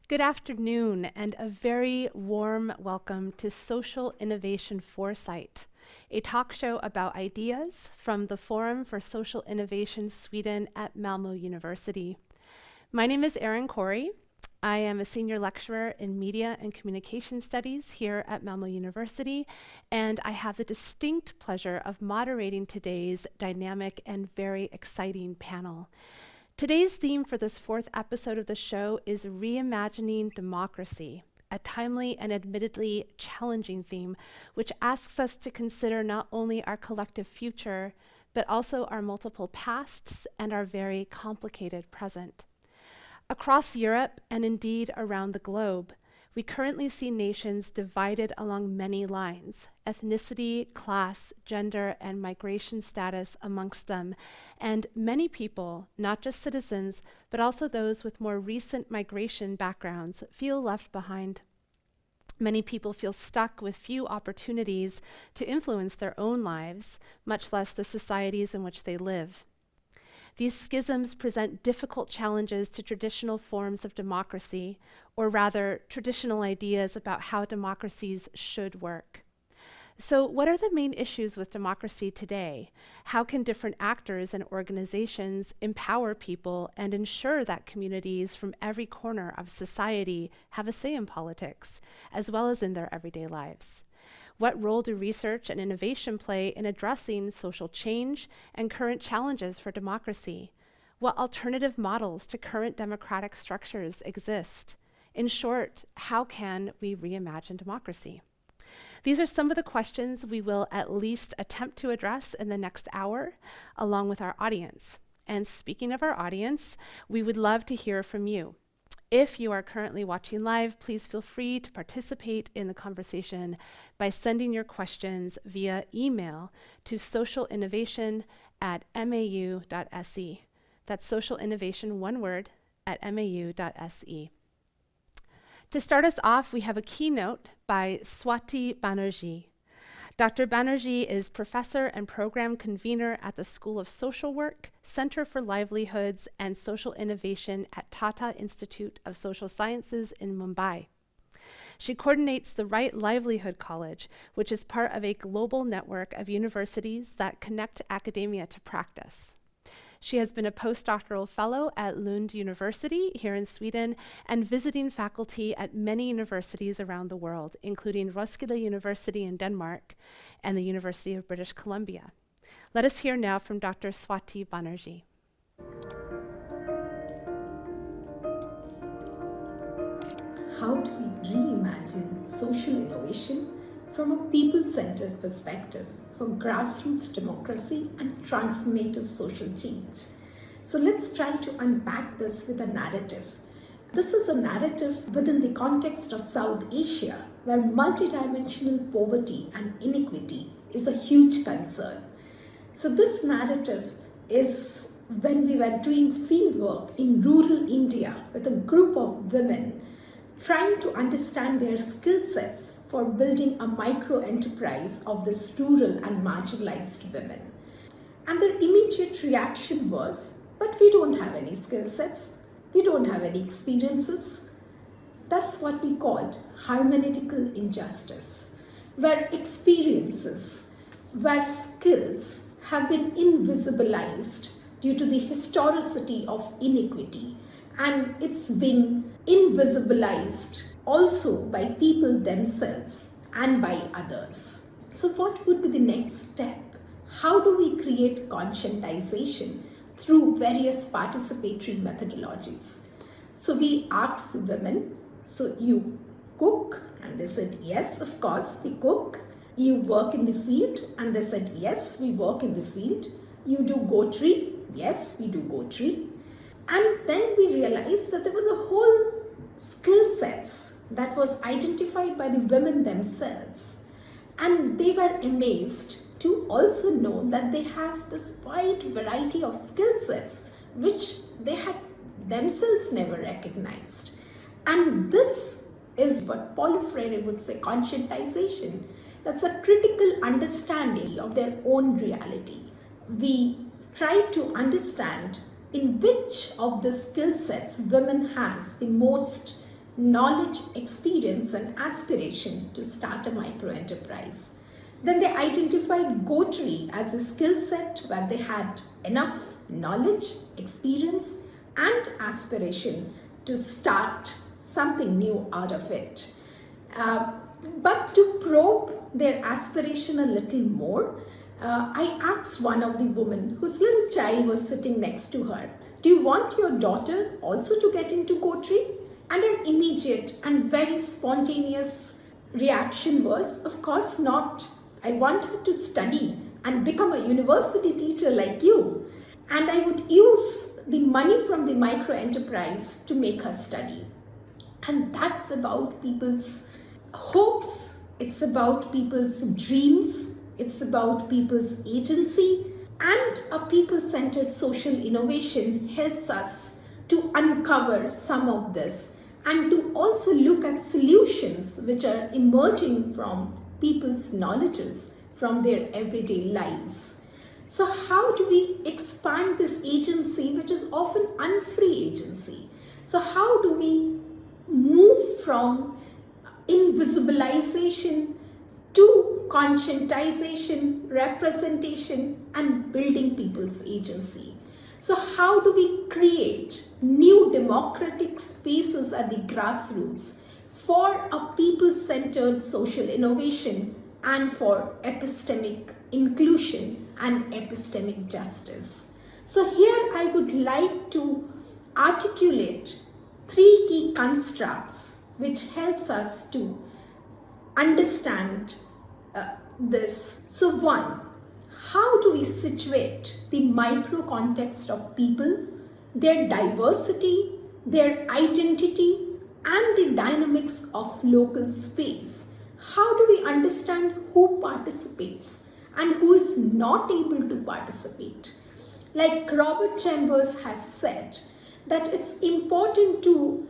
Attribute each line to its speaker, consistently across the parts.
Speaker 1: Good afternoon, and a very warm welcome to Social Innovation Foresight, a talk show about ideas from the Forum for Social Innovation Sweden at Malmö University. My name is Erin Corey. I am a senior lecturer in Media and Communication Studies here at Malmö University, and I have the distinct pleasure of moderating today's dynamic and very exciting panel. Today's theme for this fourth episode of the show is Reimagining Democracy, a timely and admittedly challenging theme which asks us to consider not only our collective future, but also our multiple pasts and our very complicated present. Across Europe, and indeed around the globe, we currently see nations divided along many lines: ethnicity, class, gender, and migration status amongst them. And many people, not just citizens, but also those with more recent migration backgrounds, feel left behind. Many people feel stuck with few opportunities to influence their own lives, much less the societies in which they live. These schisms present difficult challenges to traditional forms of democracy, or rather, traditional ideas about how democracies should work. So, what are the main issues with democracy today? How can different actors and organizations empower people and ensure that communities from every corner of society have a say in politics, as well as in their everyday lives? What role do research and innovation play in addressing social change and current challenges for democracy? What alternative models to current democratic structures exist? In short, how can we reimagine democracy? These are some of the questions we will at least attempt to address in the next hour, along with our audience. And speaking of our audience, we would love to hear from you. If you are currently watching live, please feel free to participate in the conversation by sending your questions via email to socialinnovation@mau.se. That's social innovation, one word, @mau.se. To start us off, we have a keynote by Swati Banerjee. Dr. Banerjee is professor and program convener at the School of Social Work, Center for Livelihoods and Social Innovation at Tata Institute of Social Sciences in Mumbai. She coordinates the Right Livelihood College, which is part of a global network of universities that connect academia to practice. She has been a postdoctoral fellow at Lund University here in Sweden and visiting faculty at many universities around the world, including Roskilde University in Denmark and the University of British Columbia. Let us hear now from Dr. Swati Banerjee.
Speaker 2: How do we reimagine social innovation from a people-centered perspective for grassroots democracy and transformative social change? So let's try to unpack this with a narrative. This is a narrative within the context of South Asia, where multidimensional poverty and inequity is a huge concern. So this narrative is when we were doing fieldwork in rural India with a group of women trying to understand their skill sets for building a micro-enterprise of this rural and marginalized women. And their immediate reaction was, but we don't have any skill sets, we don't have any experiences. That's what we called hermeneutical injustice, where experiences, where skills have been invisibilized due to the historicity of inequity, and it's been invisibilized also by people themselves and by others. So what would be the next step? How do we create conscientization through various participatory methodologies? So we asked the women, so you cook? And they said, yes, of course, we cook. You work in the field? And they said, yes, we work in the field. You do goatry? Yes, we do goatry. And then we realized that there was a whole skill sets that was identified by the women themselves. And they were amazed to also know that they have this wide variety of skill sets which they had themselves never recognized. And this is what Paulo Freire would say conscientization. That's a critical understanding of their own reality. We try to understand in which of the skill sets women has the most knowledge, experience, and aspiration to start a micro enterprise. Then they identified go-tree as a skill set where they had enough knowledge, experience, and aspiration to start something new out of it. But to probe their aspiration a little more, I asked one of the women whose little child was sitting next to her, "Do you want your daughter also to get into go-tree?" And her immediate and very spontaneous reaction was, "Of course not. I want her to study and become a university teacher like you. And I would use the money from the micro enterprise to make her study." And that's about people's hopes. It's about people's dreams. It's about people's agency. And a people-centered social innovation helps us to uncover some of this and to also look at solutions which are emerging from people's knowledges from their everyday lives. So how do we expand this agency, which is often unfree agency? So how do we move from invisibilization to conscientization, representation, and building people's agency? So how do we create new democratic spaces at the grassroots for a people-centered social innovation and for epistemic inclusion and epistemic justice? So here I would like to articulate 3 key constructs which helps us to understand this. So 1, how do we situate the micro context of people, their diversity, their identity, and the dynamics of local space? How do we understand who participates and who is not able to participate? Like Robert Chambers has said, that it's important to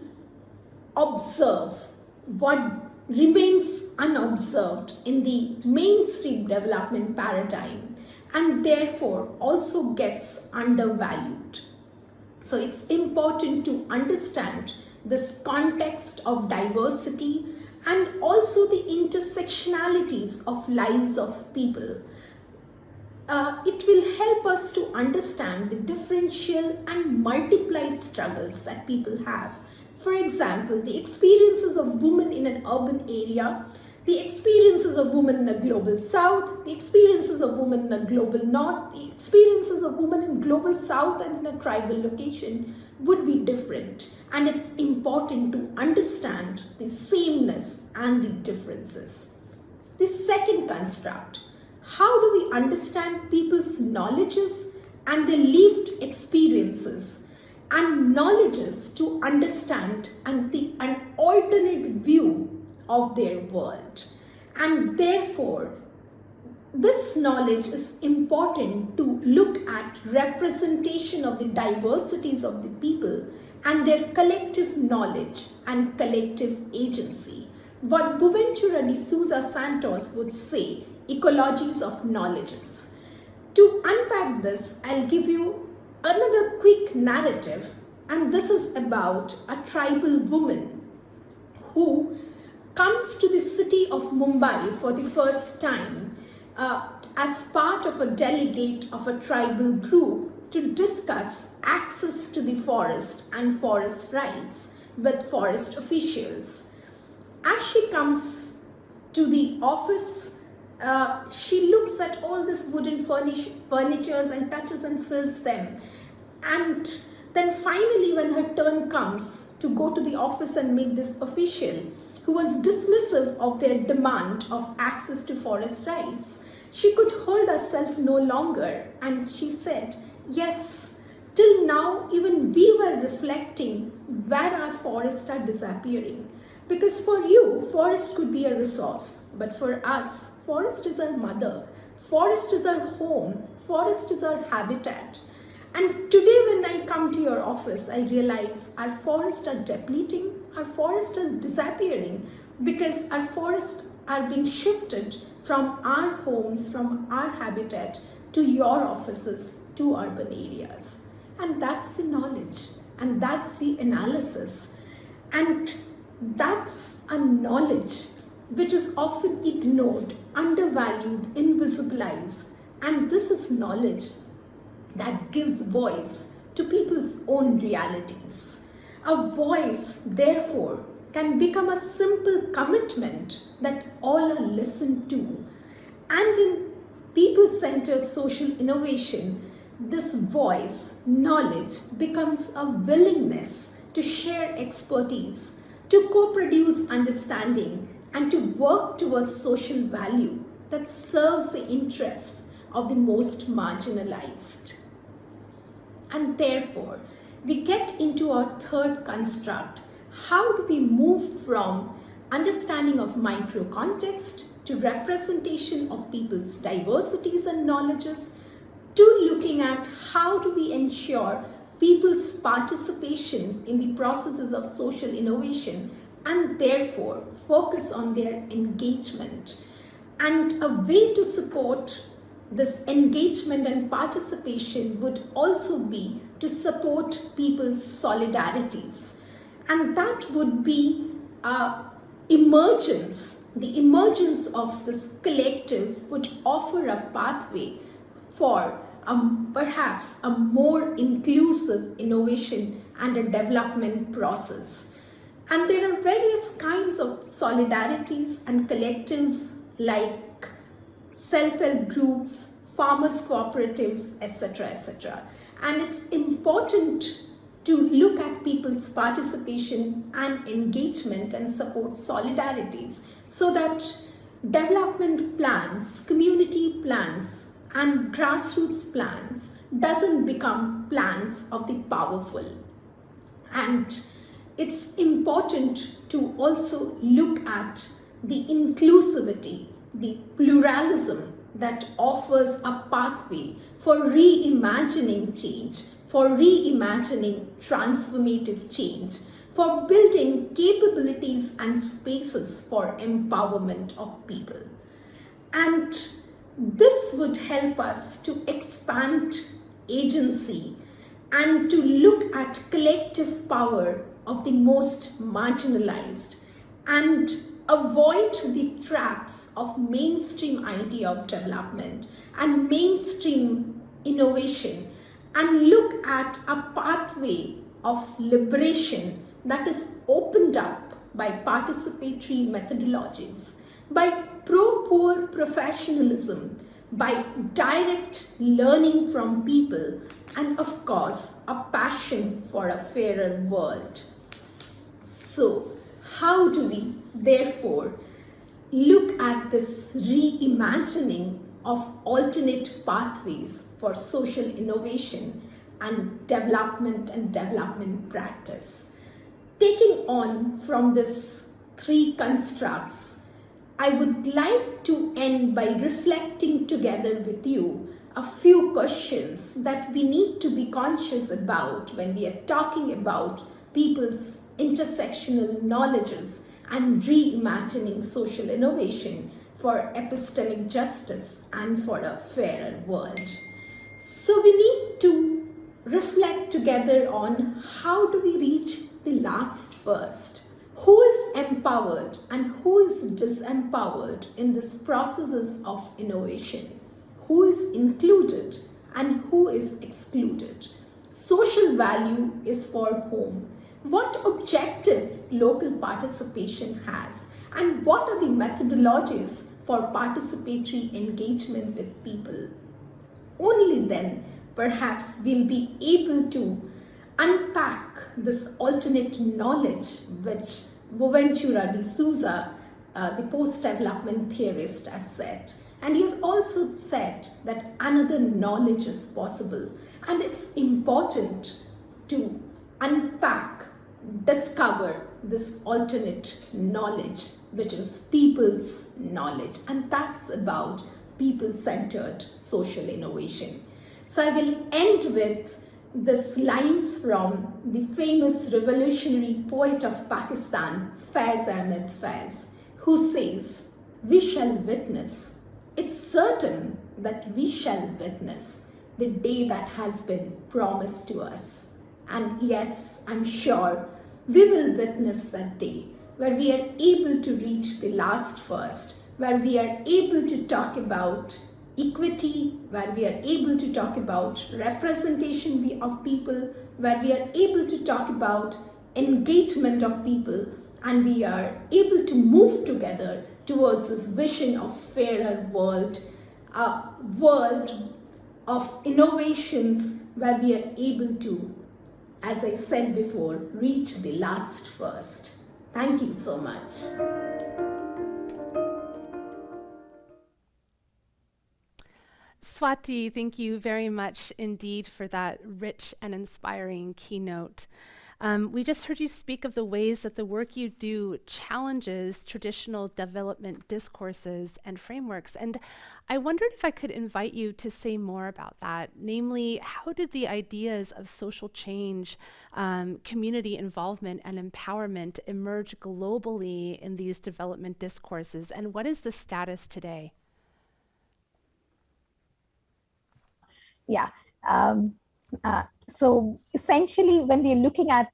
Speaker 2: observe what remains unobserved in the mainstream development paradigm and therefore also gets undervalued. So it's important to understand this context of diversity and also the intersectionalities of lives of people. It will help us to understand the differential and multiplied struggles that people have. For example, the experiences of women in an urban area, the experiences of women in a global south, the experiences of women in a global north, the experiences of women in global south and in a tribal location would be different. And it's important to understand the sameness and the differences. The second construct, how do we understand people's knowledges and their lived experiences and knowledges to understand an alternate view of their world? And therefore, this knowledge is important to look at representation of the diversities of the people and their collective knowledge and collective agency. What Boaventura de Souza Santos would say, ecologies of knowledges. To unpack this, I'll give you another quick narrative, and this is about a tribal woman who comes to the city of Mumbai for the first time as part of a delegate of a tribal group to discuss access to the forest and forest rights with forest officials. As she comes to the office, she looks at all this wooden furnitures and touches and feels them. And then finally, when her turn comes to go to the office and meet this official who was dismissive of their demand of access to forest rights, she could hold herself no longer, and she said, "Yes, till now even we were reflecting where our forests are disappearing. Because for you, forest could be a resource, but for us, forest is our mother, forest is our home, forest is our habitat. And today when I come to your office, I realize our forests are depleting, our forests are disappearing because our forests are being shifted from our homes, from our habitat to your offices, to urban areas." And that's the knowledge and that's the analysis. And That's a knowledge which is often ignored, undervalued, invisibilized. And this is knowledge that gives voice to people's own realities. A voice, therefore, can become a simple commitment that all are listened to. And in people-centered social innovation, this voice, knowledge, becomes a willingness to share expertise, to co-produce understanding, and to work towards social value that serves the interests of the most marginalized. And therefore, we get into our third construct. How do we move from understanding of micro context to representation of people's diversities and knowledges, to looking at how do we ensure people's participation in the processes of social innovation and therefore focus on their engagement. And a way to support this engagement and participation would also be to support people's solidarities. And that would be emergence. The emergence of these collectives would offer a pathway for perhaps a more inclusive innovation and a development process. And there are various kinds of solidarities and collectives like self-help groups, farmers cooperatives, etc., etc. And it's important to look at people's participation and engagement and support solidarities so that development plans, community plans, and grassroots plans doesn't become plans of the powerful. And it's important to also look at the inclusivity, the pluralism that offers a pathway for reimagining change, for reimagining transformative change, for building capabilities and spaces for empowerment of people. And this would help us to expand agency and to look at collective power of the most marginalized and avoid the traps of mainstream idea of development and mainstream innovation and look at a pathway of liberation that is opened up by participatory methodologies, by pro-poor professionalism, by direct learning from people, and of course, a passion for a fairer world. So, how do we therefore look at this reimagining of alternate pathways for social innovation and development practice? Taking on from this three constructs, I would like to end by reflecting together with you a few questions that we need to be conscious about when we are talking about people's intersectional knowledges and reimagining social innovation for epistemic justice and for a fairer world. So we need to reflect together on how do we reach the last first. Who is empowered and who is disempowered in these processes of innovation? Who is included and who is excluded? Social value is for whom? What objective local participation has? And what are the methodologies for participatory engagement with people? Only then perhaps we'll be able to unpack this alternate knowledge which Boaventura de Souza, the post-development theorist, has said. And he has also said that another knowledge is possible. And it's important to unpack, discover this alternate knowledge, which is people's knowledge. And that's about people-centered social innovation. So I will end with these lines from the famous revolutionary poet of Pakistan, Faiz Ahmed Faiz, who says, "We shall witness. It's certain that we shall witness the day that has been promised to us." And yes, I'm sure we will witness that day where we are able to reach the last first, where we are able to talk about equity, where we are able to talk about representation of people, where we are able to talk about engagement of people, and we are able to move together towards this vision of fairer world, a world of innovations where we are able to, as I said before, reach the last first. Thank you so much.
Speaker 1: Swati, thank you very much indeed for that rich and inspiring keynote. We just heard you speak of the ways that the work you do challenges traditional development discourses and frameworks. And I wondered if I could invite you to say more about that. Namely, how did the ideas of social change, community involvement, and empowerment emerge globally in these development discourses? And what is the status today?
Speaker 3: Yeah. So essentially, when we're looking at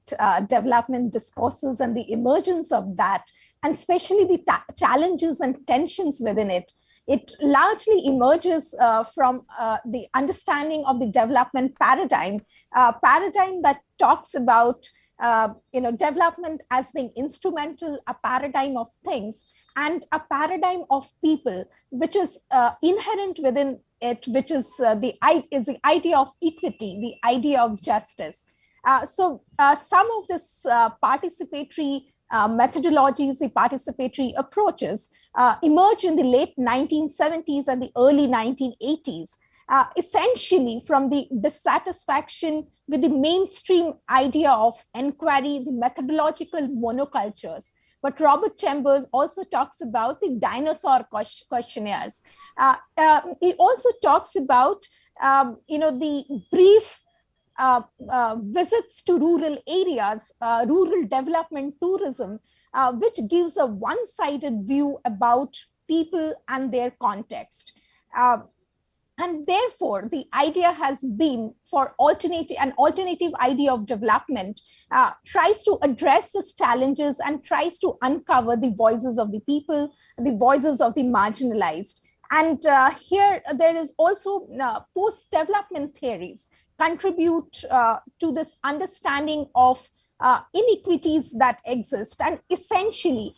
Speaker 3: development discourses and the emergence of that, and especially the challenges and tensions within it, it largely emerges from the understanding of the development paradigm that talks about development as being instrumental, a paradigm of things, and a paradigm of people, which is inherent within it, which is the idea of equity, the idea of justice. So some of this participatory methodologies, the participatory approaches emerged in the late 1970s and the early 1980s, essentially from the dissatisfaction with the mainstream idea of inquiry, the methodological monocultures. But Robert Chambers also talks about the dinosaur questionnaires. He also talks about, the brief visits to rural areas, rural development tourism, which gives a one-sided view about people and their context. And therefore, the idea has been for an alternative idea of development tries to address these challenges and tries to uncover the voices of the people, the voices of the marginalized. And here there is also post-development theories contribute to this understanding of inequities that exist. And essentially,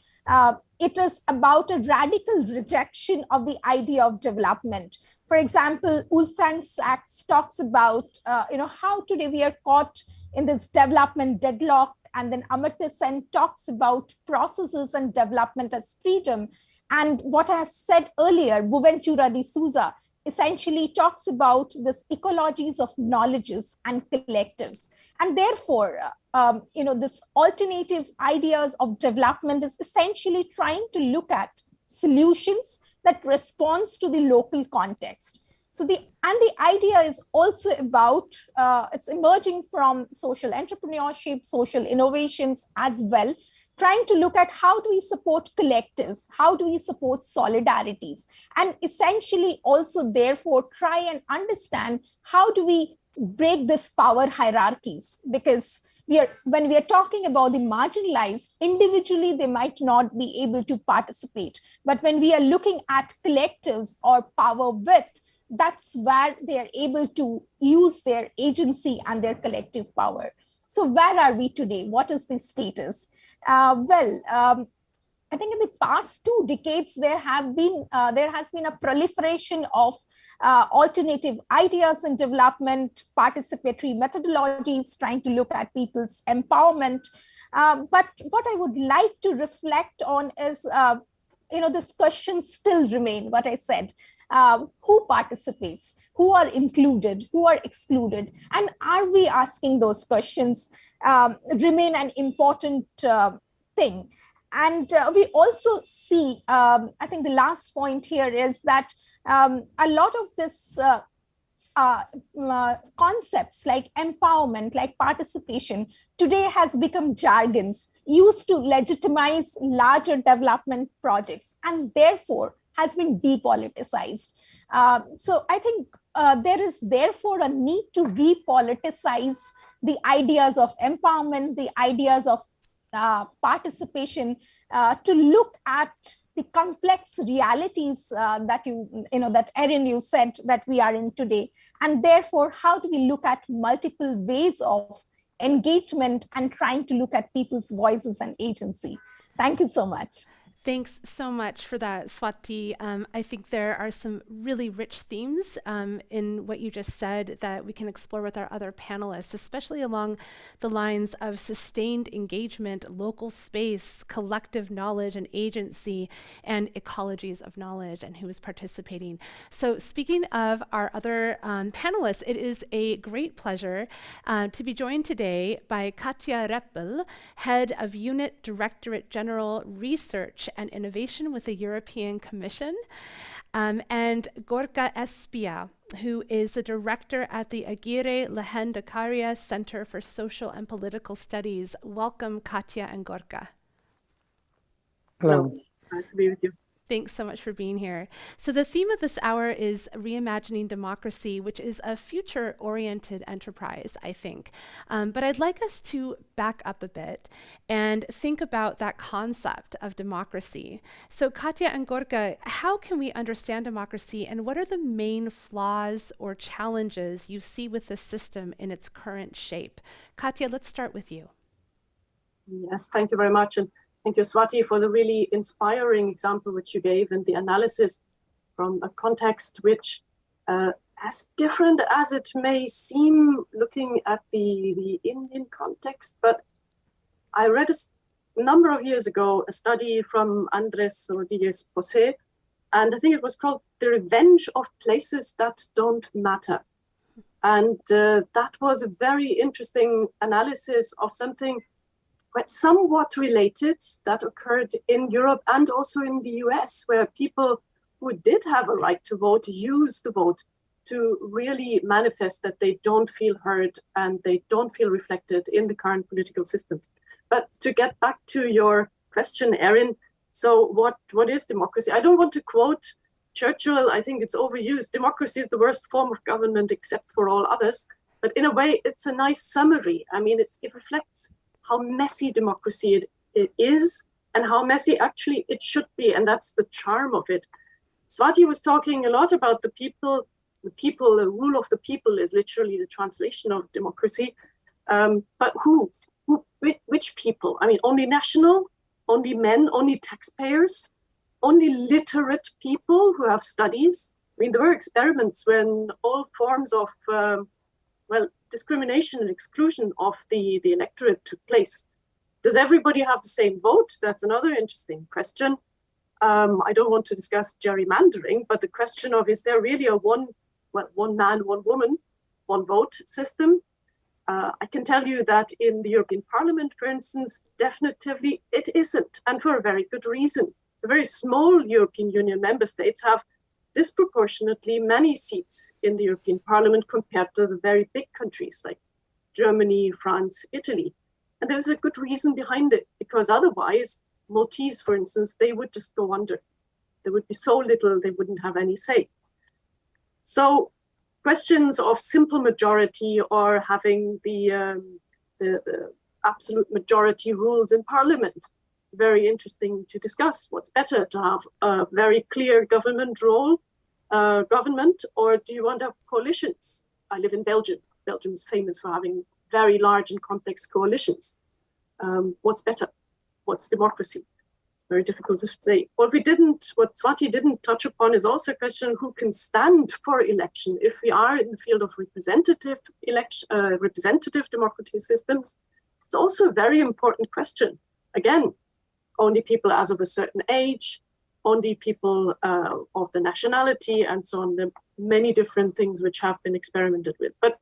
Speaker 3: it is about a radical rejection of the idea of development. For example, Wolfgang Sachs talks about, how today we are caught in this development deadlock. And then Amartya Sen talks about processes and development as freedom. And what I have said earlier, Boaventura de Souza essentially talks about this ecologies of knowledges and collectives. And therefore, this alternative ideas of development is essentially trying to look at solutions that responds to the local context. So the idea is also about, it's emerging from social entrepreneurship, social innovations as well, trying to look at how do we support collectives, how do we support solidarities, and essentially also therefore try and understand how do we break this power hierarchies, because when we are talking about the marginalized, individually they might not be able to participate, but when we are looking at collectives or power width, that's where they are able to use their agency and their collective power. So where are we today? What is the status? I think in the past 2 decades, there has been a proliferation of alternative ideas in development, participatory methodologies, trying to look at people's empowerment. But what I would like to reflect on is, this question still remain, what I said. Who participates, who are included, who are excluded, and are we asking those questions remain an important thing. And we also see, I think the last point here is that a lot of this concepts like empowerment, like participation, today has become jargons used to legitimize larger development projects, and therefore has been depoliticized. So I think there is therefore a need to repoliticize the ideas of empowerment, the ideas of participation to look at the complex realities that that Erin, you said that we are in today, and therefore how do we look at multiple ways of engagement and trying to look at people's voices and agency. Thank you so much.
Speaker 1: Thanks so much for that, Swati. I think there are some really rich themes in what you just said that we can explore with our other panelists, especially along the lines of sustained engagement, local space, collective knowledge and agency, and ecologies of knowledge and who is participating. So speaking of our other panelists, it is a great pleasure to be joined today by Katja Reppel, Head of Unit Directorate-Generale Research and Innovation with the European Commission, and Gorka Espia, who is the director at the Aguirre Lehendakaria Center for Social and Political Studies. Welcome, Katja and Gorka.
Speaker 4: Hello. Nice to be with you.
Speaker 1: Thanks so much for being here. So the theme of this hour is Reimagining Democracy, which is a future-oriented enterprise, I think. But I'd like us to back up a bit and think about that concept of democracy. So Katja and Gorka, how can we understand democracy, and what are the main flaws or challenges you see with the system in its current shape? Katja, let's start with you.
Speaker 4: Yes, thank you very much. And thank you, Swati, for the really inspiring example which you gave and the analysis from a context which, as different as it may seem looking at the Indian context, but I read a number of years ago a study from Andrés Rodríguez Posé, and I think it was called The Revenge of Places That Don't Matter. And that was a very interesting analysis of something somewhat related that occurred in Europe and also in the US, where people who did have a right to vote used the vote to really manifest that they don't feel heard and they don't feel reflected in the current political system. But to get back to your question, Erin, so what is democracy? I don't want to quote Churchill. I think it's overused. Democracy is the worst form of government except for all others. But in a way, it's a nice summary. I mean, it reflects how messy democracy it is and how messy actually it should be. And that's the charm of it. Swati was talking a lot about the people, the rule of the people is literally the translation of democracy. But which people? I mean, only national, only men, only taxpayers, only literate people who have studies. I mean, there were experiments when all forms of, discrimination and exclusion of the electorate took place. Does everybody have the same vote? That's another interesting question. I don't want to discuss gerrymandering, but the question of, is there really a one man, one woman, one vote system? I can tell you that in the European Parliament, for instance, definitively it isn't, and for a very good reason. The very small European Union member states have disproportionately many seats in the European Parliament compared to the very big countries like Germany, France, Italy. And there's a good reason behind it, because otherwise, Maltese, for instance, they would just go under. There would be so little, they wouldn't have any say. So questions of simple majority or having the absolute majority rules in Parliament, very interesting to discuss. What's better, to have a very clear government role, government, or do you want to have coalitions? I live in Belgium. Belgium is famous for having very large and complex coalitions. What's better? What's democracy? Very difficult to say. What Swati didn't touch upon is also a question who can stand for election. If we are in the field of representative democratic systems, it's also a very important question. Again, only people as of a certain age, only people of the nationality, and so on. There are many different things which have been experimented with. But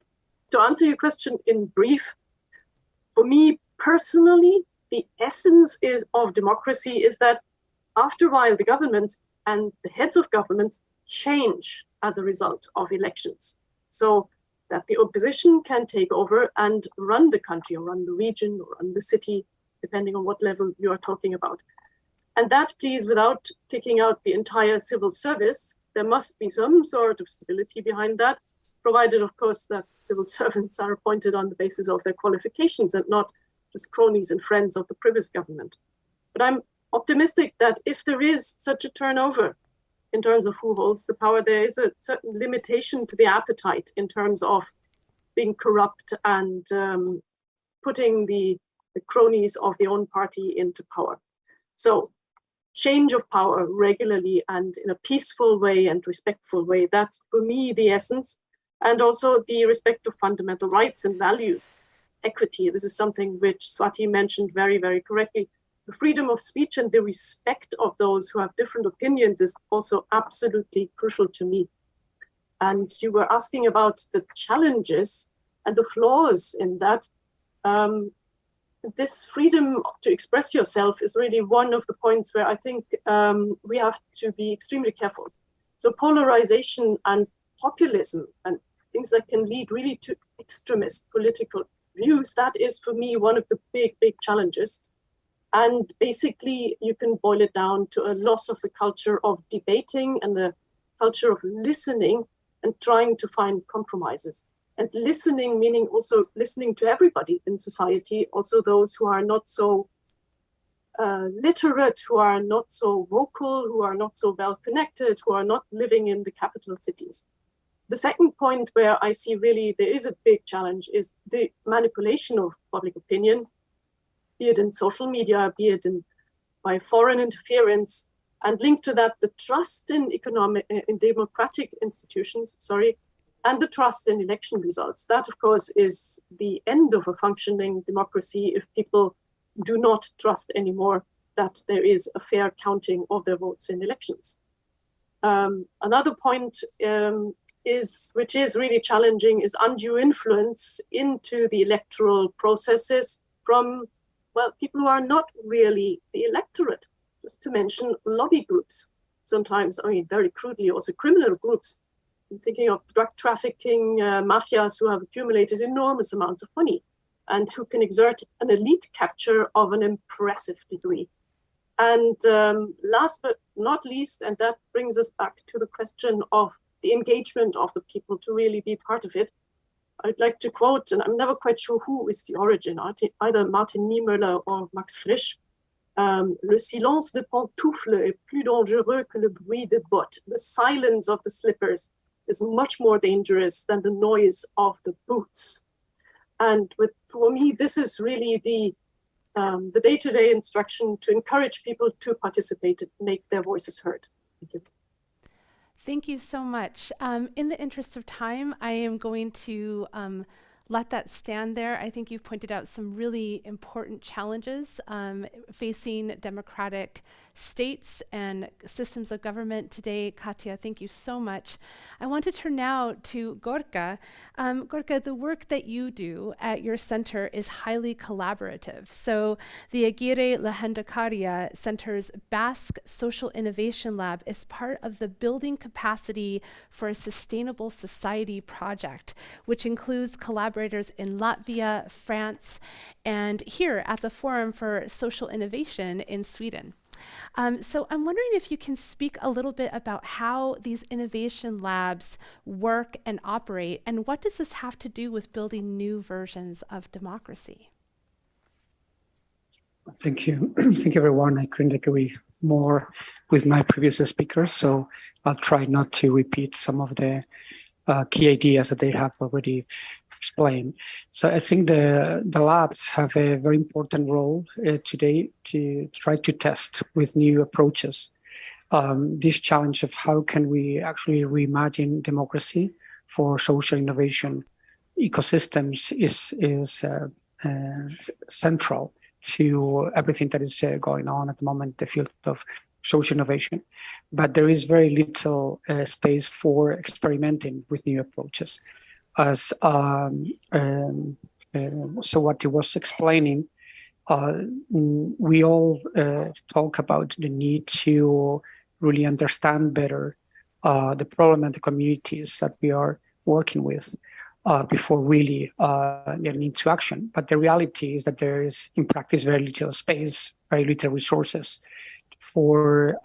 Speaker 4: to answer your question in brief, for me personally, the essence of democracy is that after a while, the governments and the heads of governments change as a result of elections. So that the opposition can take over and run the country or run the region or run the city, depending on what level you are talking about. And that, please, without kicking out the entire civil service, there must be some sort of stability behind that, provided, of course, that civil servants are appointed on the basis of their qualifications and not just cronies and friends of the previous government. But I'm optimistic that if there is such a turnover in terms of who holds the power, there is a certain limitation to the appetite in terms of being corrupt and putting the cronies of the own party into power. So change of power regularly and in a peaceful way and respectful way, that's for me the essence. And also the respect of fundamental rights and values. Equity, this is something which Swati mentioned very, very correctly. The freedom of speech and the respect of those who have different opinions is also absolutely crucial to me. And you were asking about the challenges and the flaws in that. This freedom to express yourself is really one of the points where I think we have to be extremely careful. So polarization and populism and things that can lead really to extremist political views, that is for me one of the big, big challenges. And basically you can boil it down to a loss of the culture of debating and the culture of listening and trying to find compromises. And listening, meaning also listening to everybody in society, also those who are not so literate, who are not so vocal, who are not so well connected, who are not living in the capital cities. The second point where I see really there is a big challenge is the manipulation of public opinion, be it in social media, be it by foreign interference, and linked to that, the trust in democratic institutions, and the trust in election results. That, of course, is the end of a functioning democracy if people do not trust anymore that there is a fair counting of their votes in elections. Another point which is really challenging is undue influence into the electoral processes from, well, people who are not really the electorate, just to mention lobby groups. Sometimes, I mean, very crudely, also criminal groups. I'm thinking of drug trafficking mafias who have accumulated enormous amounts of money and who can exert an elite capture of an impressive degree. And last but not least, and that brings us back to the question of the engagement of the people to really be part of it, I'd like to quote, and I'm never quite sure who is the origin, either Martin Niemöller or Max Frisch, Le silence de pantoufles est plus dangereux que le bruit de bottes. The silence of the slippers is much more dangerous than the noise of the boots. And for me, this is really the day-to-day instruction to encourage people to participate and make their voices heard. Thank you.
Speaker 1: Thank you so much. In the interest of time, I am going to let that stand there. I think you've pointed out some really important challenges facing democratic states and systems of government today. Katja, thank you so much. I want to turn now to Gorka. Gorka, the work that you do at your center is highly collaborative. So the Agire Lehendakaria Center's Basque Social Innovation Lab is part of the Building Capacity for a Sustainable Society project, which includes collaborators in Latvia, France, and here at the Forum for Social Innovation in Sweden. So I'm wondering if you can speak a little bit about how these innovation labs work and operate, and what does this have to do with building new versions of democracy?
Speaker 5: Thank you. Thank you, everyone. I couldn't agree more with my previous speakers, so I'll try not to repeat some of the key ideas that they have already explained. So I think the labs have a very important role today to try to test with new approaches this challenge of how can we actually reimagine democracy for social innovation ecosystems is central to everything that is going on at the moment in the field of social innovation. But there is very little space for experimenting with new approaches. As Swati was explaining, we all talk about the need to really understand better the problem and the communities that we are working with before really getting into action. But the reality is that there is, in practice, very little space, very little resources for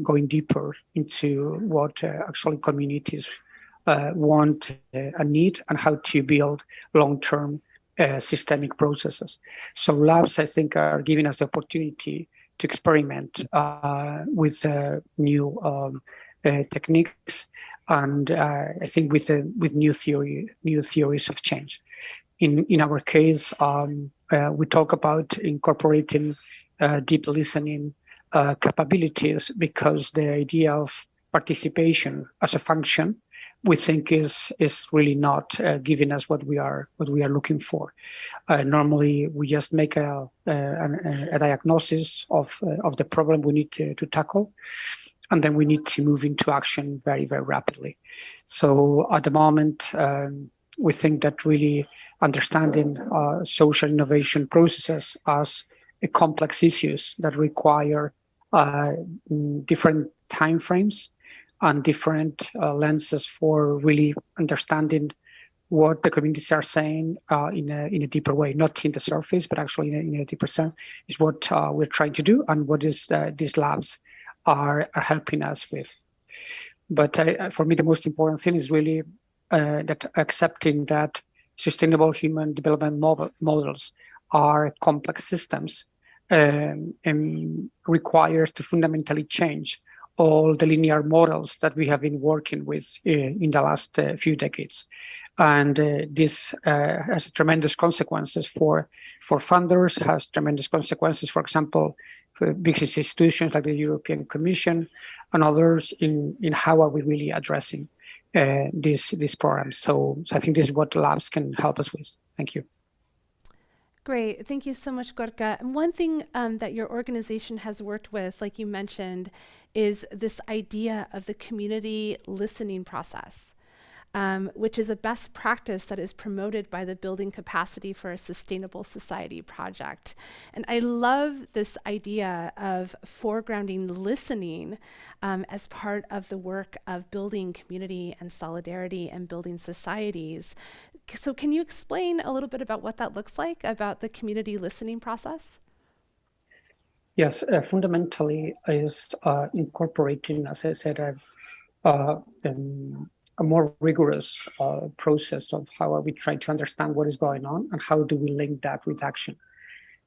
Speaker 5: going deeper into what actually communities want and need, and how to build long-term systemic processes. So labs, I think, are giving us the opportunity to experiment with new techniques, and I think with new theories of change. In our case, we talk about incorporating deep listening capabilities, because the idea of participation as a function, we think is really not giving us what we are looking for. Normally, we just make a diagnosis of the problem we need to tackle, and then we need to move into action very, very rapidly. So at the moment, we think that really understanding social innovation processes as complex issues that require different timeframes and different lenses for really understanding what the communities are saying in a deeper way, not in the surface, but actually in a deeper sense, is what we're trying to do, and what is these labs are helping us with. But for me, the most important thing is really that accepting that sustainable human development models are complex systems and requires to fundamentally change all the linear models that we have been working with in the last few decades. And this has tremendous consequences for funders, has tremendous consequences, for example, for big institutions like the European Commission and others in how are we really addressing these programs. So I think this is what labs can help us with. Thank you.
Speaker 1: Great. Thank you so much, Gorka. And one thing that your organization has worked with, like you mentioned, is this idea of the community listening process, which is a best practice that is promoted by the Building Capacity for a Sustainable Society project. And I love this idea of foregrounding listening as part of the work of building community and solidarity and building societies. So can you explain a little bit about what that looks like, about the community listening process?
Speaker 5: Yes, fundamentally is incorporating, as I said, a more rigorous process of how are we trying to understand what is going on and how do we link that with action.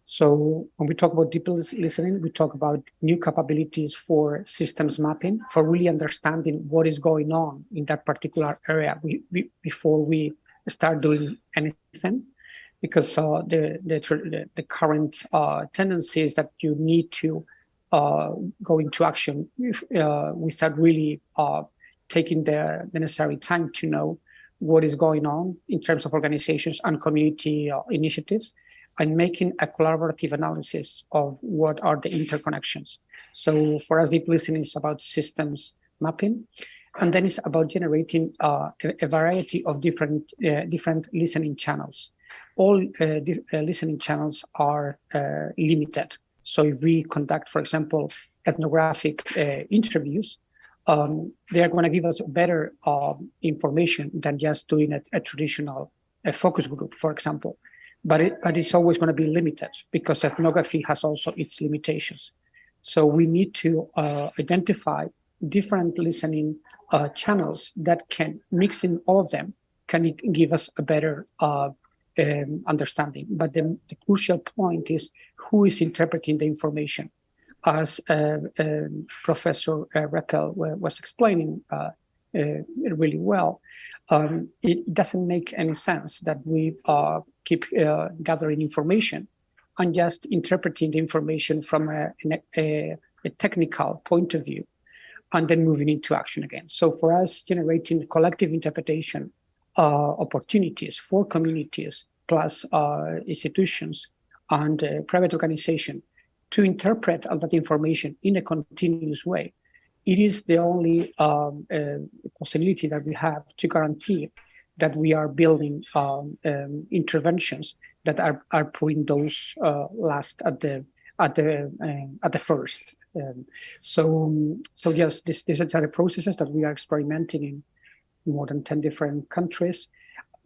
Speaker 5: So when we talk about deep listening, we talk about new capabilities for systems mapping, for really understanding what is going on in that particular area before we start doing anything. Because the current tendency is that you need to go into action without really taking the necessary time to know what is going on in terms of organizations and community initiatives, and making a collaborative analysis of what are the interconnections. So for us, deep listening is about systems mapping, and then it's about generating a variety of different listening channels. All listening channels are limited. So if we conduct, for example, ethnographic interviews, they are going to give us better information than just doing a traditional focus group, for example. But it's always going to be limited, because ethnography has also its limitations. So we need to identify different listening channels that can, mixing all of them, can give us a better understanding. But the crucial point is who is interpreting the information. As Professor Reppel was explaining really well, it doesn't make any sense that we keep gathering information and just interpreting the information from a technical point of view and then moving into action again. So for us, generating collective interpretation opportunities for communities plus institutions and private organization to interpret all that information in a continuous way. It is the only possibility that we have to guarantee that we are building interventions that are putting those last at the first. So yes, these are the processes that we are experimenting in more than 10 different countries.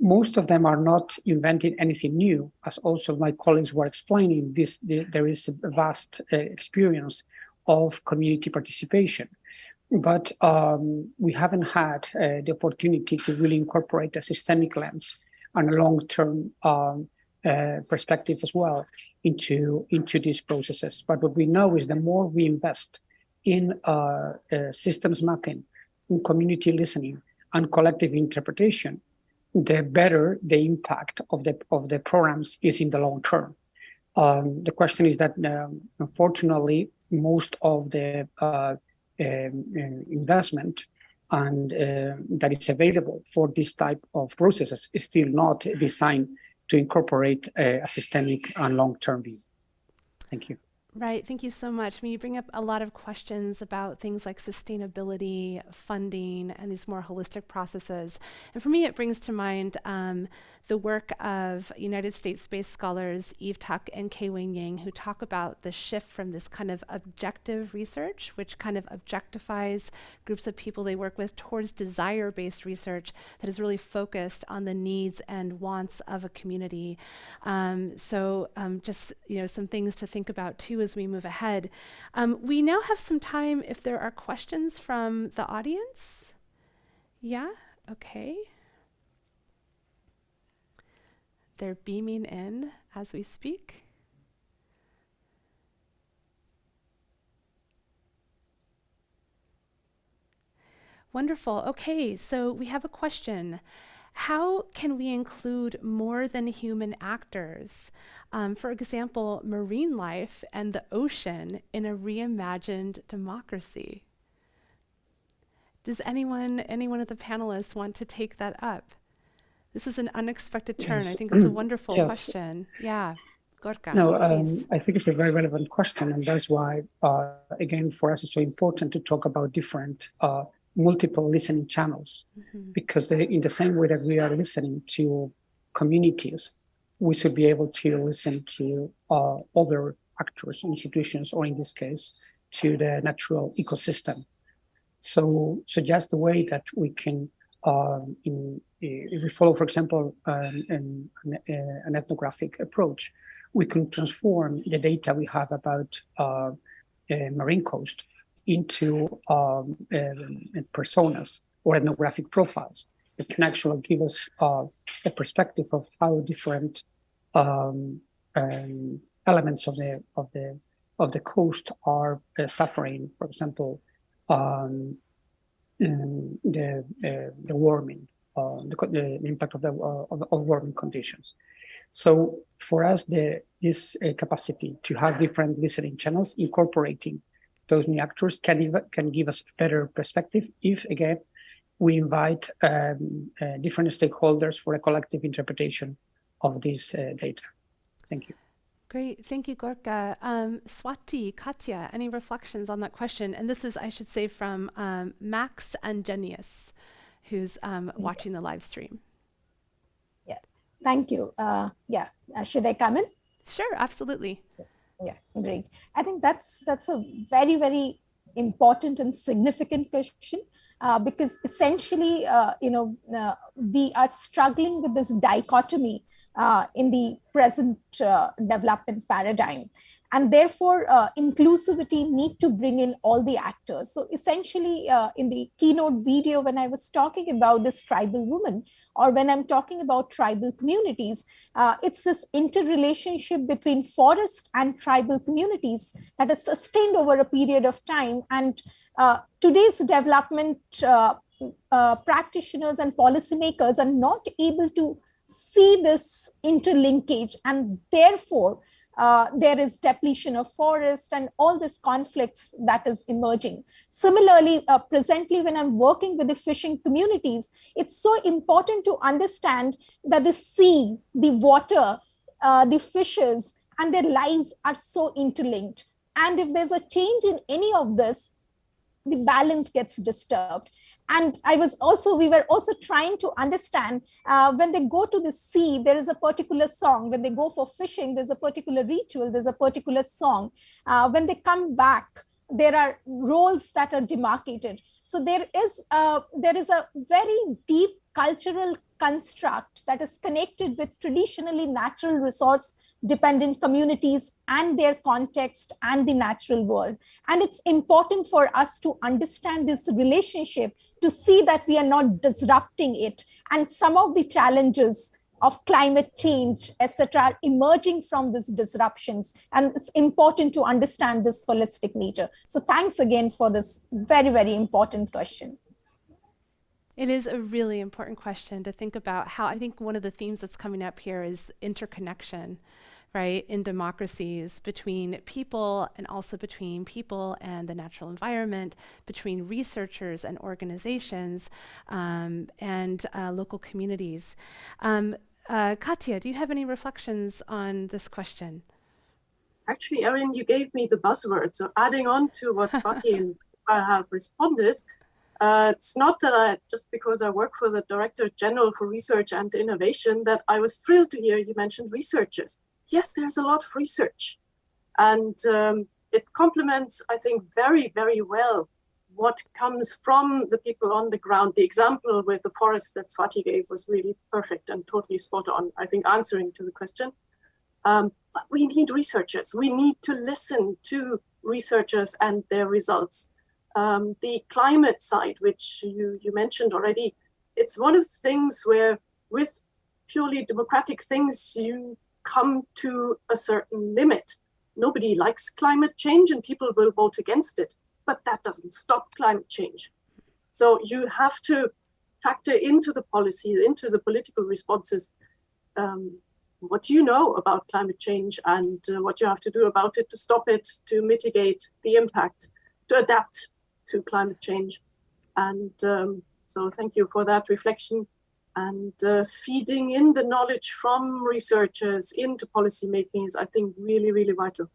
Speaker 5: Most of them are not inventing anything new, as also my colleagues were explaining. There is a vast experience of community participation, but we haven't had the opportunity to really incorporate a systemic lens and a long-term perspective as well into these processes. But what we know is the more we invest in systems mapping, in community listening, and collective interpretation, the better the impact of the programs is in the long term. The question is that, unfortunately, most of the investment and that is available for this type of processes is still not designed to incorporate a systemic and long-term view. Thank you.
Speaker 1: Right, thank you so much. I mean, you bring up a lot of questions about things like sustainability, funding, and these more holistic processes. And for me, it brings to mind the work of United States-based scholars Eve Tuck and Kei Wing Yang, who talk about the shift from this kind of objective research, which kind of objectifies groups of people they work with, towards desire-based research that is really focused on the needs and wants of a community. Just some things to think about too as we move ahead. We now have some time if there are questions from the audience. Yeah, okay. They're beaming in as we speak. Wonderful. Okay, so we have a question. How can we include more than human actors? For example, marine life and the ocean in a reimagined democracy. Does anyone of the panelists want to take that up? This is an unexpected turn.
Speaker 5: Yes.
Speaker 1: I think it's a wonderful
Speaker 5: Yes.
Speaker 1: question. Yeah, Gorka,
Speaker 5: No,
Speaker 1: please.
Speaker 5: I think it's a very relevant question, and that's why, again, for us, it's so important to talk about different multiple listening channels, because in the same way that we are listening to communities, we should be able to listen to other actors, institutions, or in this case, to the natural ecosystem. So just the way that we can, if we follow, for example, an ethnographic approach, we can transform the data we have about marine coast into personas or ethnographic profiles that can actually give us a perspective of how different elements of the coast are suffering. For example, the warming, the impact of warming conditions. So for us, this capacity to have different listening channels incorporating those new actors can give us a better perspective if, again, we invite different stakeholders for a collective interpretation of this data. Thank you.
Speaker 1: Great, thank you, Gorka. Swati, Katja, any reflections on that question? And this is, I should say, from Max and Genius, who's watching the live stream.
Speaker 3: Yeah, thank you. Should I come in?
Speaker 1: Sure, absolutely.
Speaker 3: Yeah, great. I think that's a very, very important and significant question because essentially, we are struggling with this dichotomy in the present development paradigm. And therefore, inclusivity need to bring in all the actors. So essentially, in the keynote video, when I was talking about this tribal woman, or when I'm talking about tribal communities, it's this interrelationship between forest and tribal communities that is sustained over a period of time. And today's development practitioners and policymakers are not able to see this interlinkage, and therefore there is depletion of forest and all these conflicts that is emerging. Similarly, presently, when I'm working with the fishing communities, it's so important to understand that the sea, the water, the fishes, and their lives are so interlinked. And if there's a change in any of this, the balance gets disturbed. And we were also trying to understand when they go to the sea, there is a particular song. When they go for fishing, there's a particular ritual, there's a particular song. When they come back, there are roles that are demarcated. So there is a very deep cultural construct that is connected with traditionally natural resource dependent communities and their context and the natural world. And it's important for us to understand this relationship to see that we are not disrupting it. And some of the challenges of climate change, etc., are emerging from these disruptions. And it's important to understand this holistic nature. So thanks again for this very, very important question.
Speaker 1: It is a really important question to think about how, I think one of the themes that's coming up here is interconnection, right, in democracies between people and also between people and the natural environment, between researchers and organizations and local communities. Katja, do you have any reflections on this question?
Speaker 4: Actually, Erin, you gave me the buzzword. So adding on to what Swati and I have responded, it's not that just because I work for the Directorate-Generale for Research and Innovation, that I was thrilled to hear you mentioned researchers. Yes, there's a lot of research. And it complements, I think, very, very well what comes from the people on the ground. The example with the forest that Swati gave was really perfect and totally spot on, I think, answering to the question. But we need researchers. We need to listen to researchers and their results. The climate side, which you mentioned already, it's one of the things where with purely democratic things, you come to a certain limit. Nobody likes climate change and people will vote against it, but that doesn't stop climate change. So you have to factor into the policy, into the political responses, what do you know about climate change and what you have to do about it to stop it, to mitigate the impact, to adapt to climate change. And so thank you for that reflection. And feeding in the knowledge from researchers into policymaking is, I think, really, really vital.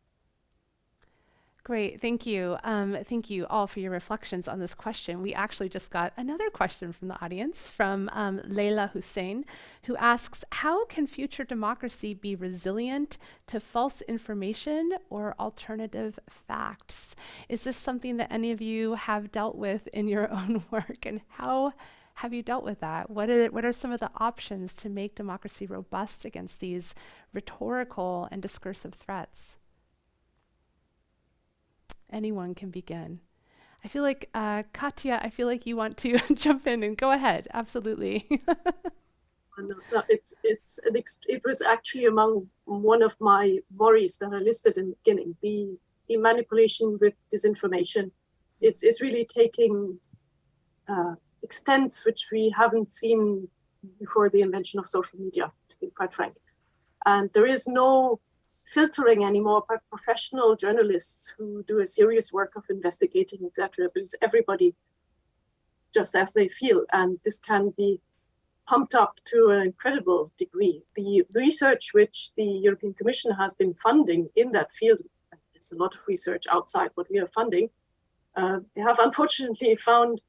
Speaker 1: Great, thank you. Thank you all for your reflections on this question. We actually just got another question from the audience from Leila Hussein, who asks, how can future democracy be resilient to false information or alternative facts? Is this something that any of you have dealt with in your own work, and how have you dealt with that? What are some of the options to make democracy robust against these rhetorical and discursive threats? Anyone can begin. I feel like, Katja, I feel like you want to jump in and go ahead. Absolutely.
Speaker 4: No, it was actually among one of my worries that I listed in the beginning, the manipulation with disinformation. It's really taking extents which we haven't seen before the invention of social media, to be quite frank. And there is no filtering anymore by professional journalists who do a serious work of investigating, etc. Because everybody just as they feel, and this can be pumped up to an incredible degree. The research which the European Commission has been funding in that field, there's a lot of research outside what we are funding, they have unfortunately found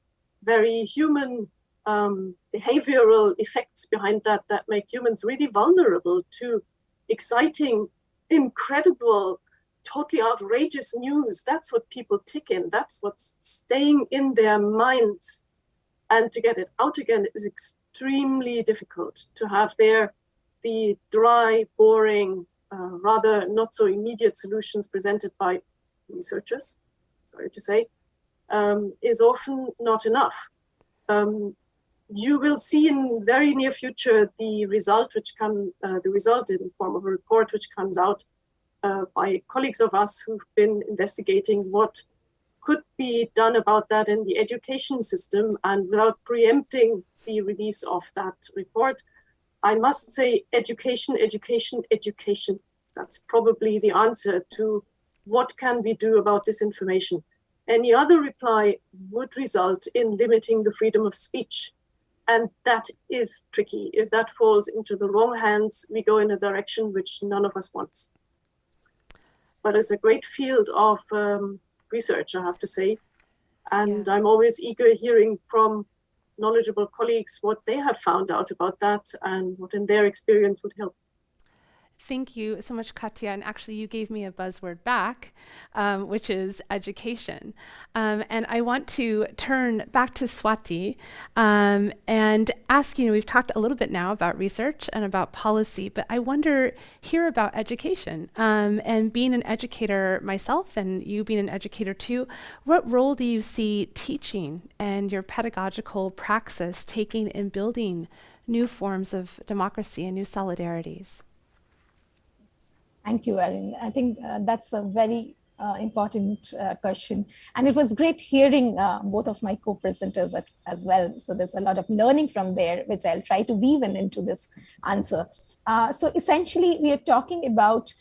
Speaker 4: very human behavioral effects behind that make humans really vulnerable to exciting, incredible, totally outrageous news. That's what people tick in. That's what's staying in their minds. And to get it out again is extremely difficult. To have there the dry, boring, rather not so immediate solutions presented by researchers, sorry to say, is often not enough. You will see in very near future the result in the form of a report which comes out by colleagues of us who've been investigating what could be done about that in the education system. And without preempting the release of that report, I must say education, education, education. That's probably the answer to what can we do about disinformation. Any other reply would result in limiting the freedom of speech. And that is tricky. If that falls into the wrong hands, we go in a direction which none of us wants. But it's a great field of research, I have to say. And I'm always eager hearing from knowledgeable colleagues what they have found out about that and what in their experience would help.
Speaker 1: Thank you so much, Katja. And actually, you gave me a buzzword back, which is education. And I want to turn back to Swati and ask, we've talked a little bit now about research and about policy, but I wonder here about education. And being an educator myself, and you being an educator too, what role do you see teaching and your pedagogical praxis taking in building new forms of democracy and new solidarities?
Speaker 3: Thank you, Erin. I think that's a very important question. And it was great hearing both of my co-presenters as well. So there's a lot of learning from there, which I'll try to weave into this answer. So essentially, we are talking about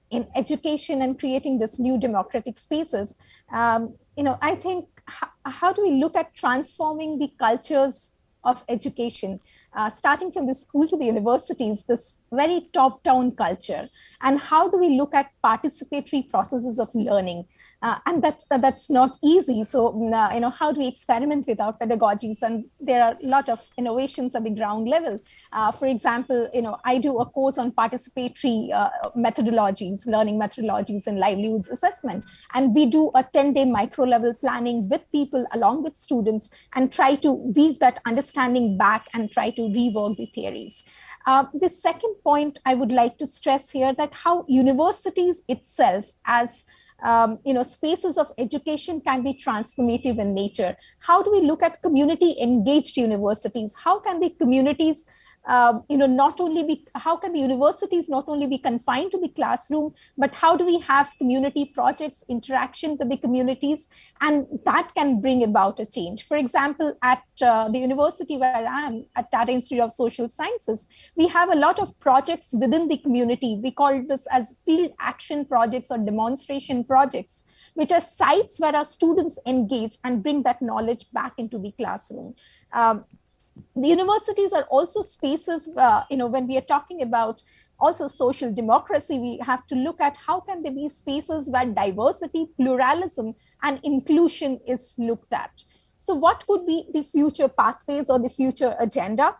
Speaker 3: in education and creating this new democratic spaces. I think how do we look at transforming the cultures of education, starting from the school to the universities, this very top-down culture, and how do we look at participatory processes of learning? And that's not easy. So, how do we experiment with our pedagogies? And there are a lot of innovations at the ground level. For example, I do a course on participatory methodologies, learning methodologies and livelihoods assessment. And we do a 10-day micro-level planning with people along with students and try to weave that understanding back and try to rework the theories. The second point I would like to stress here that how universities itself as spaces of education can be transformative in nature. How do we look at community engaged universities? How can the communities how can the universities not only be confined to the classroom, but how do we have community projects, interaction with the communities, and that can bring about a change. For example, at the university where I am, at Tata Institute of Social Sciences, we have a lot of projects within the community. We call this as field action projects or demonstration projects, which are sites where our students engage and bring that knowledge back into the classroom. The universities are also spaces, when we are talking about also social democracy, we have to look at how can there be spaces where diversity, pluralism, and inclusion is looked at. So what could be the future pathways or the future agenda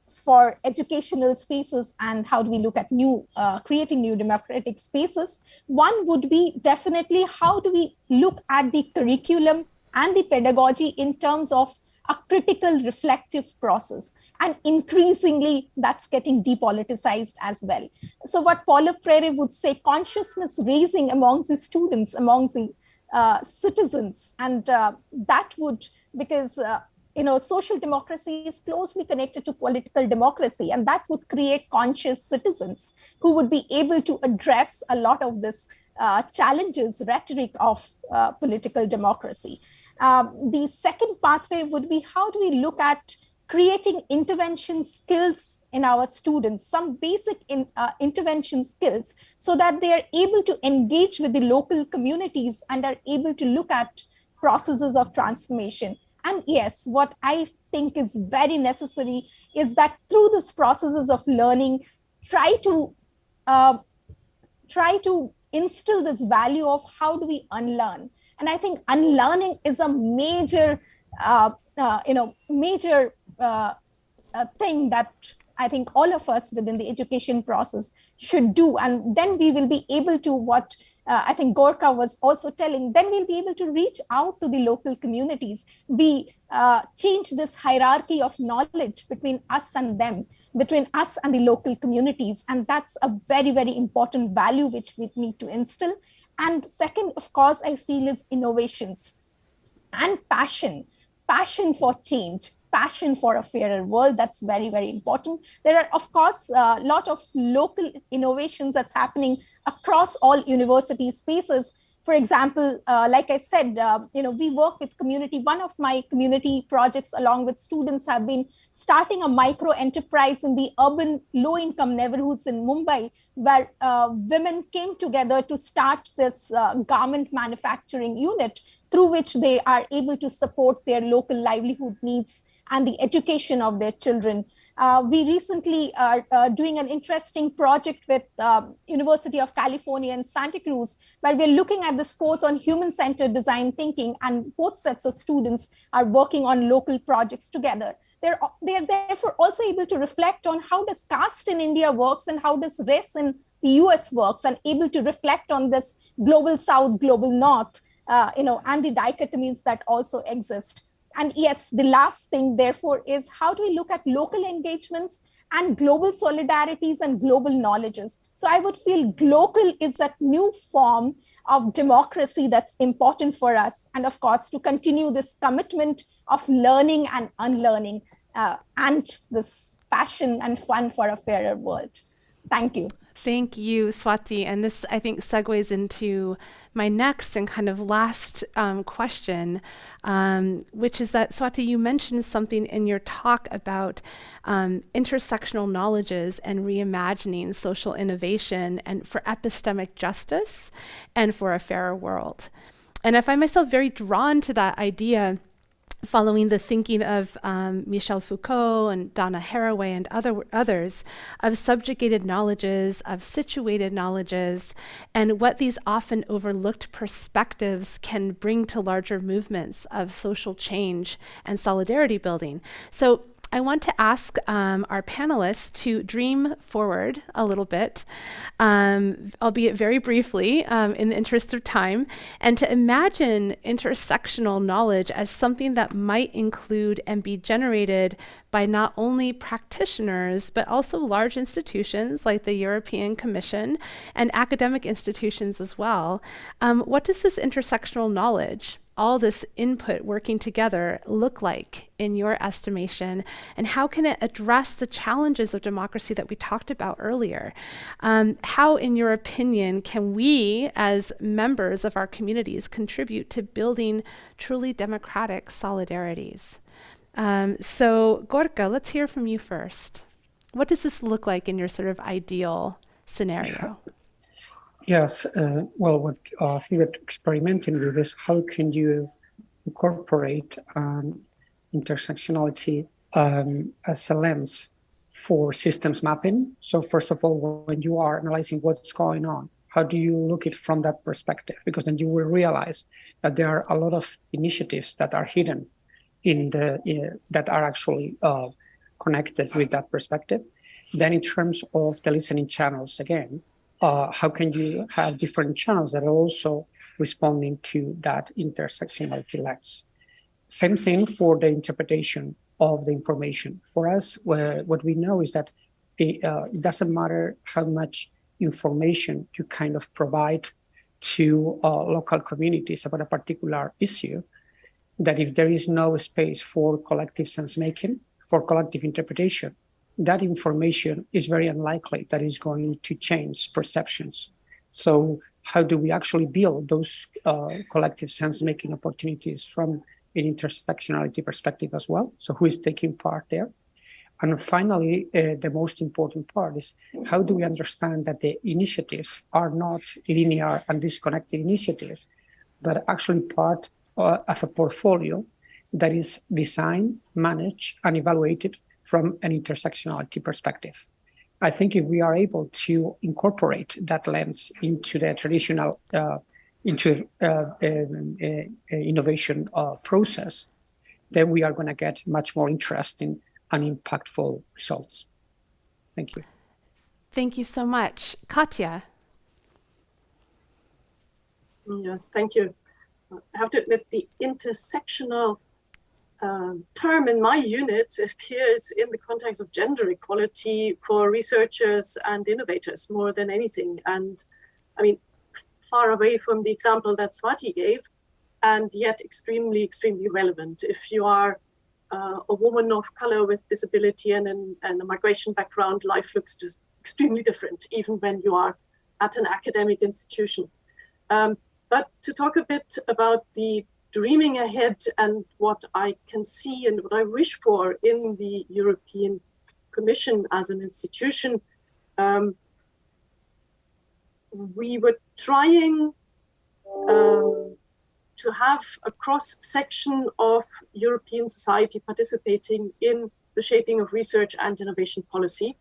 Speaker 3: for educational spaces, and how do we look at creating new democratic spaces? One would be definitely how do we look at the curriculum and the pedagogy in terms of a critical reflective process, and increasingly that's getting depoliticized as well. So what Paulo Freire would say, consciousness raising amongst the students, amongst the citizens, and that would, because social democracy is closely connected to political democracy, and that would create conscious citizens who would be able to address a lot of this challenges, rhetoric of political democracy. The second pathway would be how do we look at creating intervention skills in our students, some basic intervention skills, so that they are able to engage with the local communities and are able to look at processes of transformation. And yes, what I think is very necessary is that through these processes of learning, try to instill this value of how do we unlearn. And I think unlearning is a major, thing that I think all of us within the education process should do. And then we will be able to, what I think Gorka was also telling, then we'll be able to reach out to the local communities. We change this hierarchy of knowledge between us and them, between us and the local communities. And that's a very, very important value which we need to instill. And second, of course, I feel is innovations and passion for change, passion for a fairer world. That's very, very important. There are, of course, a lot of local innovations that's happening across all university spaces. For example, like I said, we work with community. One of my community projects along with students have been starting a micro enterprise in the urban low-income neighborhoods in Mumbai, where women came together to start this garment manufacturing unit through which they are able to support their local livelihood needs and the education of their children. We recently are doing an interesting project with University of California in Santa Cruz, where we're looking at this course on human-centered design thinking, and both sets of students are working on local projects together. They're therefore also able to reflect on how does caste in India works and how does race in the US works, and able to reflect on this global South, global North, and the dichotomies that also exist. And yes, the last thing, therefore, is how do we look at local engagements and global solidarities and global knowledges? So I would feel local is that new form of democracy that's important for us. And of course, to continue this commitment of learning and unlearning. and this passion and fun for a fairer world. Thank you.
Speaker 1: Thank you, Swati. And this, I think, segues into my next and kind of last question, which is that, Swati, you mentioned something in your talk about intersectional knowledges and reimagining social innovation and for epistemic justice and for a fairer world. And I find myself very drawn to that idea following the thinking of Michel Foucault and Donna Haraway and others of subjugated knowledges, of situated knowledges, and what these often overlooked perspectives can bring to larger movements of social change and solidarity building. So I want to ask our panelists to dream forward a little bit, albeit very briefly in the interest of time, and to imagine intersectional knowledge as something that might include and be generated by not only practitioners, but also large institutions like the European Commission and academic institutions as well. What does this intersectional knowledge, all this input working together, look like in your estimation, and how can it address the challenges of democracy that we talked about earlier? How, in your opinion, can we as members of our communities contribute to building truly democratic solidarities? So Gorka, let's hear from you first. What does this look like in your sort of ideal scenario?
Speaker 5: Yes, well, what I think that experimenting with is how can you incorporate intersectionality as a lens for systems mapping. So first of all, when you are analyzing what's going on, how do you look at it from that perspective? Because then you will realize that there are a lot of initiatives that are hidden in that are actually connected with that perspective. Then in terms of the listening channels, again, how can you have different channels that are also responding to that intersectionality lens? Same thing for the interpretation of the information. For us, what we know is that it doesn't matter how much information you kind of provide to local communities about a particular issue, that if there is no space for collective sense-making, for collective interpretation, that information is very unlikely that is going to change perceptions. So how do we actually build those collective sense-making opportunities from an intersectionality perspective as well? So who is taking part there? And finally, the most important part is how do we understand that the initiatives are not linear and disconnected initiatives, but actually part of a portfolio that is designed, managed, and evaluated from an intersectionality perspective. I think if we are able to incorporate that lens into the traditional innovation process, then we are going to get much more interesting and impactful results. Thank you.
Speaker 1: Thank you so much. Katja.
Speaker 4: Yes, thank you. I have to admit the intersectional term in my unit appears in the context of gender equality for researchers and innovators more than anything. And I mean, far away from the example that Swati gave, and yet extremely, extremely relevant. If you are a woman of color with disability and a migration background, life looks just extremely different, even when you are at an academic institution. But to talk a bit about the dreaming ahead and what I can see and what I wish for in the European Commission as an institution, we were trying to have a cross-section of European society participating in the shaping of research and innovation policy.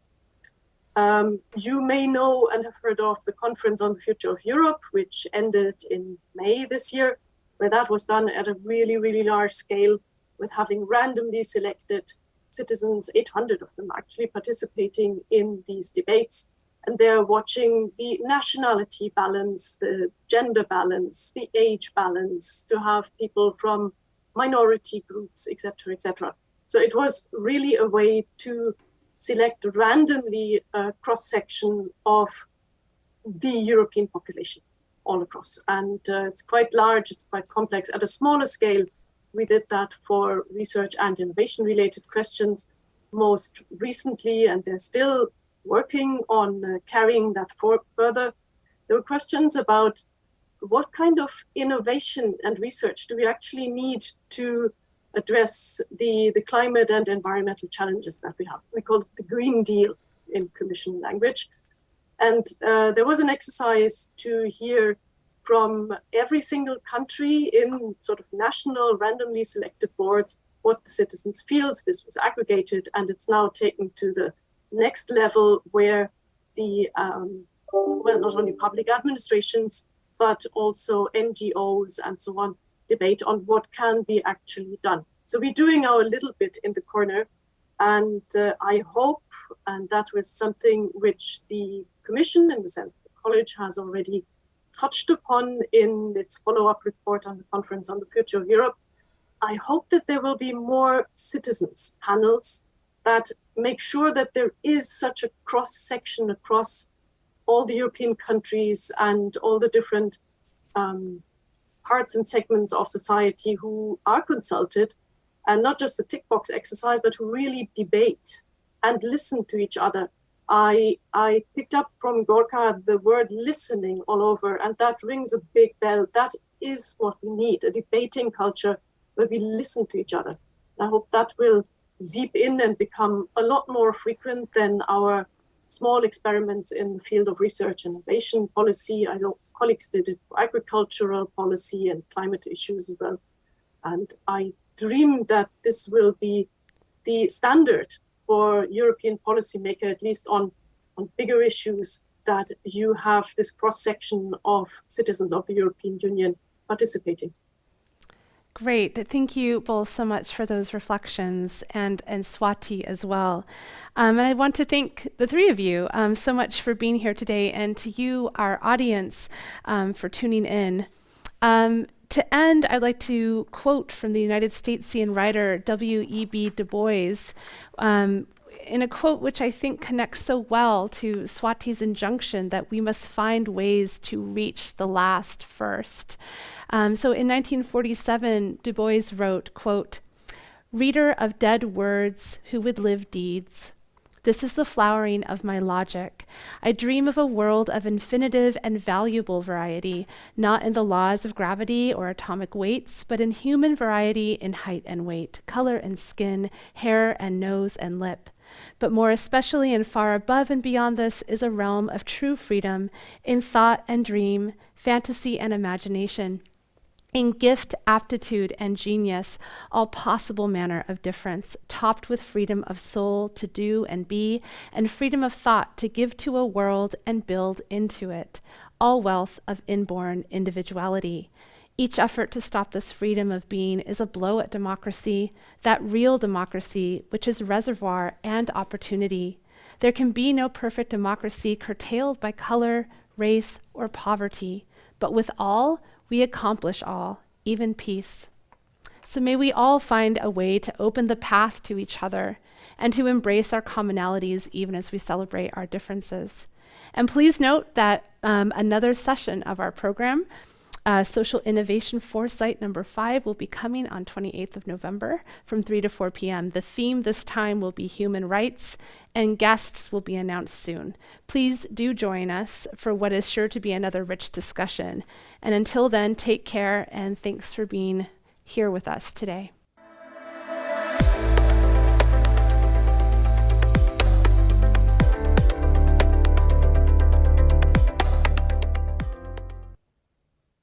Speaker 4: You may know and have heard of the Conference on the Future of Europe, which ended in May this year, where that was done at a really, really large scale with having randomly selected citizens, 800 of them actually participating in these debates. And they're watching the nationality balance, the gender balance, the age balance, to have people from minority groups, et cetera, et cetera. So it was really a way to select randomly a cross-section of the European population all across. And it's quite large, it's quite complex. At a smaller scale, We did that for research and innovation related questions most recently, and they're still working on carrying that further. There were questions about what kind of innovation and research do we actually need to address the climate and environmental challenges that we have. We call it the Green Deal in Commission language. And there was an exercise to hear from every single country in sort of national randomly selected boards what the citizens feel. This was aggregated, and it's now taken to the next level where the, well, not only public administrations, but also NGOs and so on, debate on what can be actually done. So we're doing our little bit in the corner, and I hope, and that was something which the Commission, in the sense of the College, has already touched upon in its follow-up report on the Conference on the Future of Europe. I hope that there will be more citizens panels that make sure that there is such a cross-section across all the European countries and all the different parts and segments of society who are consulted, and not just a tick box exercise, but who really debate and listen to each other. I picked up from Gorka the word listening all over, and that rings a big bell. That is what we need, a debating culture where we listen to each other. I hope that will seep in and become a lot more frequent than our small experiments in the field of research and innovation policy. I know colleagues did it for agricultural policy and climate issues as well. And I dream that this will be the standard for European policymaker, at least on bigger issues, that you have this cross-section of citizens of the European Union participating.
Speaker 1: Great. Thank you both so much for those reflections, and Swati as well. And I want to thank the three of you so much for being here today, and to you, our audience, for tuning in. To end, I'd like to quote from the United Statesian writer W.E.B. Du Bois, in a quote which I think connects so well to Swati's injunction that we must find ways to reach the last first. So in 1947, Du Bois wrote, quote, "Reader of dead words who would live deeds, this is the flowering of my logic. I dream of a world of infinitive and valuable variety, not in the laws of gravity or atomic weights, but in human variety in height and weight, color and skin, hair and nose and lip. But more especially and far above and beyond this is a realm of true freedom in thought and dream, fantasy and imagination, in gift, aptitude, and genius, all possible manner of difference, topped with freedom of soul to do and be, and freedom of thought to give to a world and build into it, all wealth of inborn individuality. Each effort to stop this freedom of being is a blow at democracy, that real democracy, which is reservoir and opportunity. There can be no perfect democracy curtailed by color, race, or poverty, but with all, we accomplish all, even peace. So may we all find a way to open the path to each other and to embrace our commonalities even as we celebrate our differences. And please note that another session of our program, Social Innovation Foresight number 5, will be coming on 28th of November from 3 to 4 p.m. The theme this time will be human rights, and guests will be announced soon. Please do join us for what is sure to be another rich discussion. And until then, take care, and thanks for being here with us today.